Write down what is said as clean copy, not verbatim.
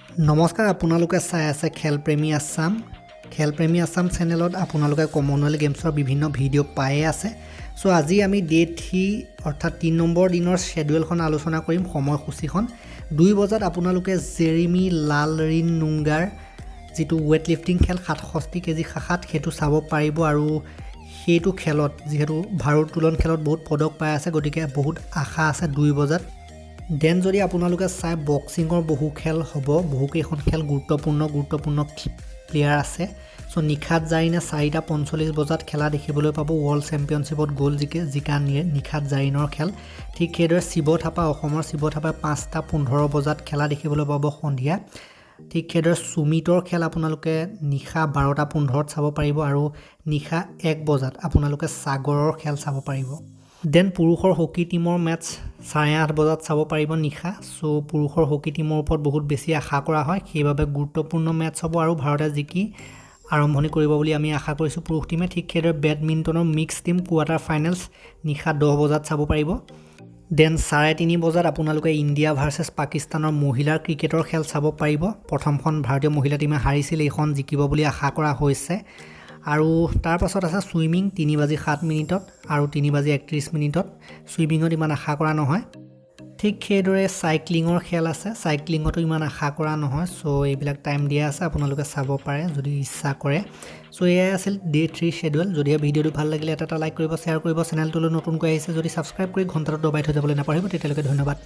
নমস্কাৰ আপোনালোকে চাই আছে খেল প্ৰেমী আছাম চেনেলত আপোনালোকে কমনৱেলথ গেমছৰ বিভিন্ন ভিডিঅ' পায়ে আছে সো আজি আমি ডে 3 অৰ্থাৎ 3 নম্বৰ দিনৰ শেডিউলখন আলোচনা কৰিম সময়সূচীখন 2 বজাত আপোনালোকে জেৰিমি লালৰিনুংগাৰ যেটো ওয়েট লিফটিং খেল 67 কেজি শাখাত হেতু চাব পাৰিব আৰু হেতু খেলত যেহেতু ভাৰোত্তোলন খেলত বহুত পদক পাই আছে গতিকে বহুত আশা আছে 2 বজাত দেন যদি আপোনালোকে চাই বক্সিংৰ বহু খেল হ'ব বহুকেইখন খেল গুৰুত্বপূৰ্ণ প্লেয়াৰ আছে সো নিখাত জাৰিনে 4:45 বজাত খেলা দেখিবলৈ পাব ওয়াৰ্ল্ড চেম্পিয়নশ্বিপত গোল জিকা নিখাত জাৰিনৰ খেল ঠিক সেইদৰে শিৱ থাপা অসমৰ শিৱ থাপাই 5:15 বজাত খেলা দেখিবলৈ পাব সন্ধিয়া ঠিক সেইদৰে সুমিতৰ খেল আপোনালোকে নিখা 12:15ত চাব পাৰিব আৰু নিখা 1 বজাত আপোনালোকে সাগৰৰ খেল চাব পাৰিব দেন পুৰুষৰ হকি টিমৰ মেচ 8:30 বজাত চাব পাৰিব নিখা সো পুৰুষৰ হকি টিমৰ ওপৰত বহুত বেছি আশা কৰা হয় সেইবাবে গুৰুত্বপূৰ্ণ মেচ হ'ব আৰু ভাৰতে জিকি আৰম্ভণি কৰিব বুলি আমি আশা কৰিছো পুৰুষ টিমে ঠিক সেইদৰে বেডমিণ্টনৰ মিক্স টিম কোৱাৰ্টাৰ ফাইনেলছ নিখা 10 বজাত চাব পাৰিব দেন 3:30 বজাত আপোনালোকে ইণ্ডিয়া ভাৰ্চেছ পাকিস্তানৰ মহিলাৰ ক্ৰিকেটৰ খেল চাব পাৰিব প্ৰথমখন ভাৰতীয় মহিলা টিমে হাৰিছিল এইখন জিকিব বুলি আশা কৰা হৈছে আৰু তাৰ পাছত আছে সুইমিং 3:07 আৰু 3:31 সুইমিঙত ইমান আশা কৰা নহয় ঠিক সেইদৰে সাইক্লিঙৰ খেল আছে সাইক্লিঙতো ইমান আশা কৰা নহয় সো এইবিলাক টাইম দিয়া আছে আপোনালোকে চাব পাৰে যদি ইচ্ছা কৰে সো এয়াই আছিল ডে 3 শেডিউল যদি ভিডিওটো ভাল লাগিলে এটা লাইক কৰিব শ্বেয়াৰ কৰিব চেনেলটোলৈ নতুনকৈ আহিছে যদি সাবস্ক্ৰাইব কৰি ঘণ্টাটো দবাই থৈ যাবলৈ নাপাহৰিব তেতিয়ালৈকে ধন্যবাদ